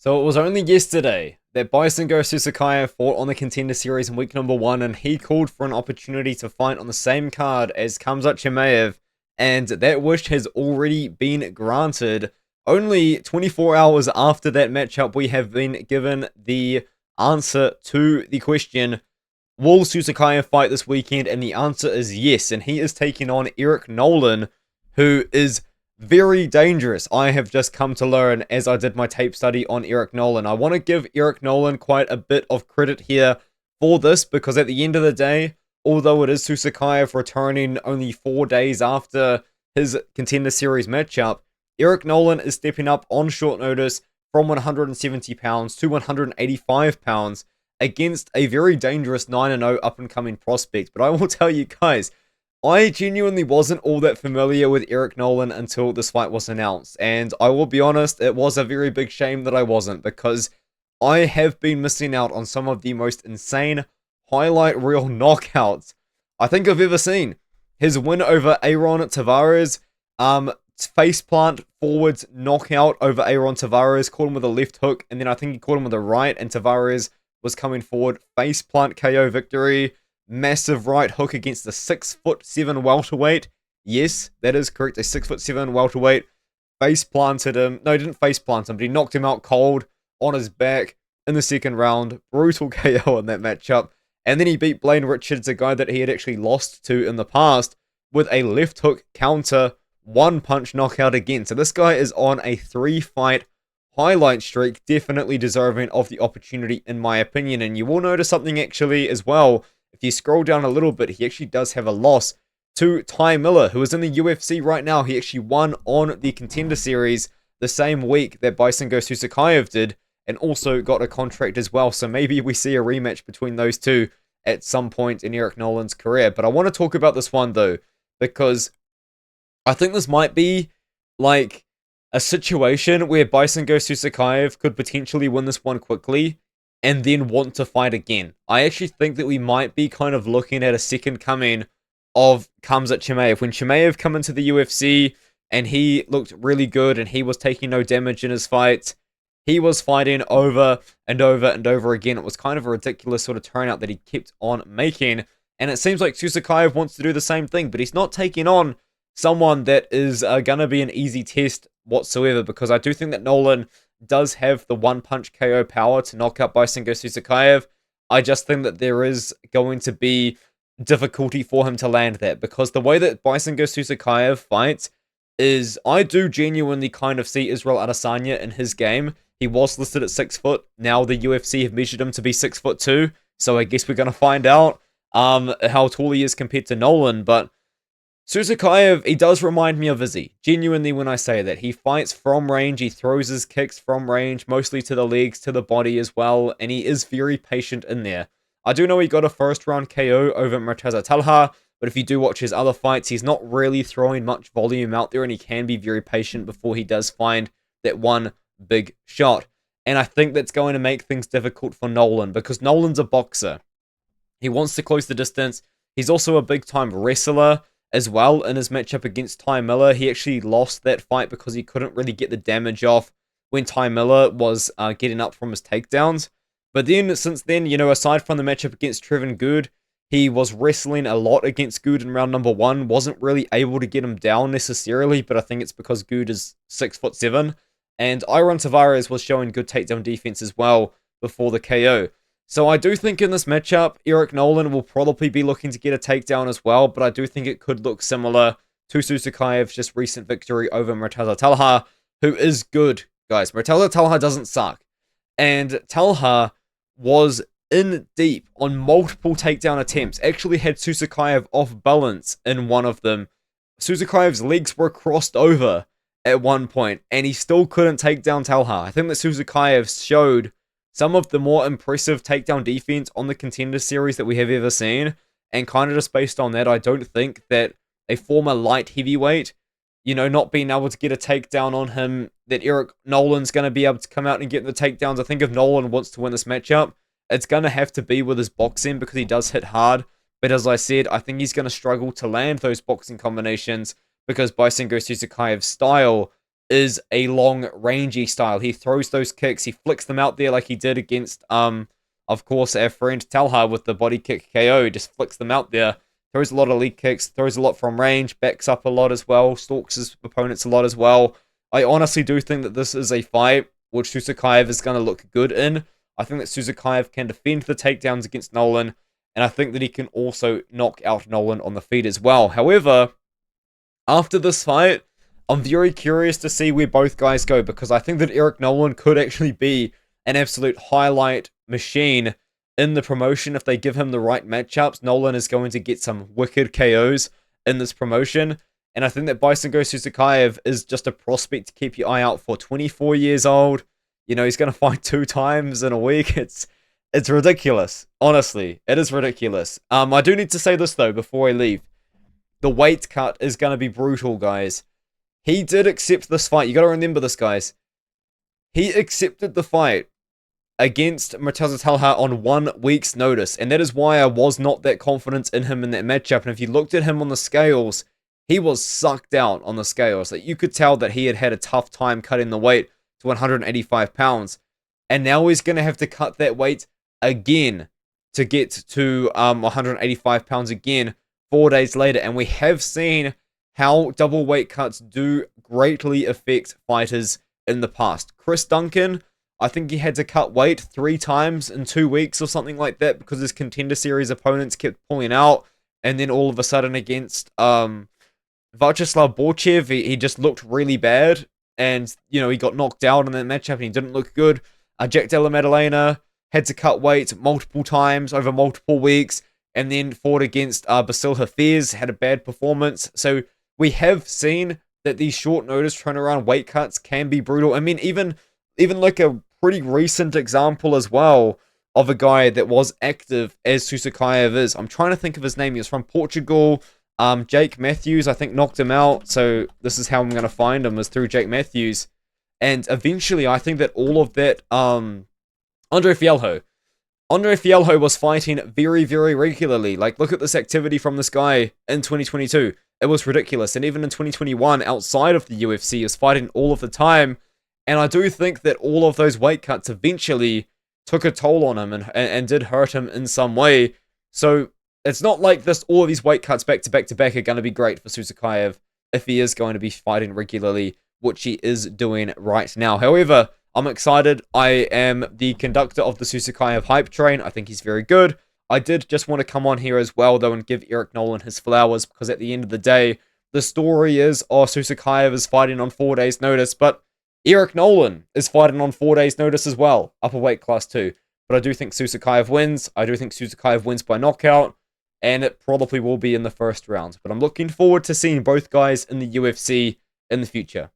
So it was only yesterday that Baysangur Susurkaev fought on the Contender Series in week number 1, and he called for an opportunity to fight on the same card as Khamzat Chimaev, and that wish has already been granted. Only 24 hours after that matchup, we have been given the answer to the question, will Susurkaev fight this weekend? And the answer is yes, and he is taking on Eric Nolan, who is very dangerous. I have just come to learn as I did my tape study on Eric Nolan. I want to give Eric Nolan quite a bit of credit here for this, because at the end of the day, although it is Susurkaev returning only 4 days after his Contender Series matchup, Eric Nolan is stepping up on short notice from 170 pounds to 185 pounds against a very dangerous 9-0 up-and-coming prospect. But I will tell you guys, I genuinely wasn't all that familiar with Eric Nolan until this fight was announced, and I will be honest, it was a very big shame that I wasn't, because I have been missing out on some of the most insane highlight reel knockouts I think I've ever seen. His win over Aaron Tavares, faceplant forwards knockout over Aaron Tavares, caught him with a left hook, and then I think he caught him with a right, and Tavares was coming forward, faceplant KO victory. Massive right hook against a 6'7" welterweight. Yes, that is correct. A 6'7" welterweight. Face planted him. No, he didn't face plant him, but he knocked him out cold on his back in the second round. Brutal KO in that matchup. And then he beat Blaine Richards, a guy that he had actually lost to in the past, with a left hook counter, one punch knockout again. So this guy is on a 3-fight highlight streak, definitely deserving of the opportunity in my opinion. And you will notice something actually as well. If you scroll down a little bit, he actually does have a loss to Ty Miller, who is in the UFC right now. He actually won on the Contender Series the same week that Baysangur Susurkaev did, and also got a contract as well. So maybe we see a rematch between those two at some point in Eric Nolan's career. But I want to talk about this one, though, because I think this might be like a situation where Baysangur Susurkaev could potentially win this one quickly and then want to fight again. I actually think that we might be kind of looking at a second coming of Khamzat Chimaev. When Chimaev came into the UFC and he looked really good and he was taking no damage in his fights, he was fighting over and over and over again. It was kind of a ridiculous sort of turnout that he kept on making. And it seems like Susurkaev wants to do the same thing, but he's not taking on someone that is going to be an easy test whatsoever, because I do think that Nolan does have the one-punch KO power to knock out Baysangur Susurkaev. I just think that there is going to be difficulty for him to land that, because the way that Baysangur Susurkaev fights is, I do genuinely kind of see Israel Adesanya in his game. He was listed at 6 foot. Now the UFC have measured him to be 6'2", so I guess we're going to find out how tall he is compared to Nolan. But Susurkaev, he does remind me of Izzy. Genuinely, when I say that. He fights from range, he throws his kicks from range, mostly to the legs, to the body as well, and he is very patient in there. I do know he got a first round KO over Murtaza Talha, but if you do watch his other fights, he's not really throwing much volume out there, and he can be very patient before he does find that one big shot. And I think that's going to make things difficult for Nolan, because Nolan's a boxer. He wants to close the distance. He's also a big-time wrestler as well. In his matchup against Ty Miller, he actually lost that fight because he couldn't really get the damage off when Ty Miller was getting up from his takedowns. But then, since then, you know, aside from the matchup against Trevin Good, he was wrestling a lot against Good in round number 1. Wasn't really able to get him down necessarily, but I think it's because Good is 6'7". And Aaron Tavares was showing good takedown defense as well before the KO. So I do think in this matchup, Eric Nolan will probably be looking to get a takedown as well, but I do think it could look similar to Susurkaev's just recent victory over Murtaza Talha, who is good, guys. Murtaza Talha doesn't suck. And Talha was in deep on multiple takedown attempts, actually had Susurkaev off balance in one of them. Susurkaev's legs were crossed over at one point, and he still couldn't take down Talha. I think that Susurkaev showed some of the more impressive takedown defense on the Contender Series that we have ever seen, and kind of just based on that, I don't think that a former light heavyweight, you know, not being able to get a takedown on him, that Eric Nolan's going to be able to come out and get the takedowns. I think if Nolan wants to win this matchup, it's going to have to be with his boxing, because he does hit hard. But as I said, I think he's going to struggle to land those boxing combinations, because Baysangur Susurkaev's style is a long, rangy style. He throws those kicks, he flicks them out there like he did against, of course, our friend Talha with the body kick KO. Just flicks them out there, throws a lot of leg kicks, throws a lot from range, backs up a lot as well, stalks his opponents a lot as well. I honestly do think that this is a fight which Susurkaev is going to look good in. I think that Susurkaev can defend the takedowns against Nolan, and I think that he can also knock out Nolan on the feet as well. However, after this fight, I'm very curious to see where both guys go, because I think that Eric Nolan could actually be an absolute highlight machine in the promotion if they give him the right matchups. Nolan is going to get some wicked KOs in this promotion, and I think that Baysangur Susurkaev is just a prospect to keep your eye out for. 24 years old, you know, he's going to fight 2 times in a week. It's ridiculous. Honestly, it is ridiculous. I do need to say this though before I leave. The weight cut is going to be brutal, guys. He did accept this fight. You got to remember this, guys. He accepted the fight against Murtaza Talha on 1 week's notice, and that is why I was not that confident in him in that matchup. And if you looked at him on the scales, he was sucked out on the scales. Like, you could tell that he had had a tough time cutting the weight to 185 pounds, and now he's going to have to cut that weight again to get to 185 pounds again 4 days later. And we have seen how double weight cuts do greatly affect fighters in the past. Chris Duncan, I think he had to cut weight 3 times in 2 weeks or something like that because his Contender Series opponents kept pulling out. And then all of a sudden against Vyacheslav Borchev, he just looked really bad. And, you know, he got knocked out in that matchup and he didn't look good. Jack Della Maddalena had to cut weight multiple times over multiple weeks, and then fought against Basil Hafez, had a bad performance. So we have seen that these short notice turnaround weight cuts can be brutal. I mean, even like a pretty recent example as well of a guy that was active as Susurkaev is. I'm trying to think of his name. He was from Portugal. Jake Matthews, I think, knocked him out. So this is how I'm going to find him, is through Jake Matthews. And eventually, I think that all of that, Andre Fialho was fighting very, very regularly. Like, look at this activity from this guy in 2022. It was ridiculous. And even in 2021, outside of the UFC, he was fighting all of the time. And I do think that all of those weight cuts eventually took a toll on him and did hurt him in some way. So it's not like all of these weight cuts back to back to back are going to be great for Susurkaev if he is going to be fighting regularly, which he is doing right now. However, I'm excited. I am the conductor of the Susurkaev hype train. I think he's very good. I did just want to come on here as well, though, and give Eric Nolan his flowers, because at the end of the day, the story is, Susurkaev is fighting on 4 days' notice, but Eric Nolan is fighting on 4 days' notice as well, upper weight class 2. But I do think Susurkaev wins. I do think Susurkaev wins by knockout, and it probably will be in the first round. But I'm looking forward to seeing both guys in the UFC in the future.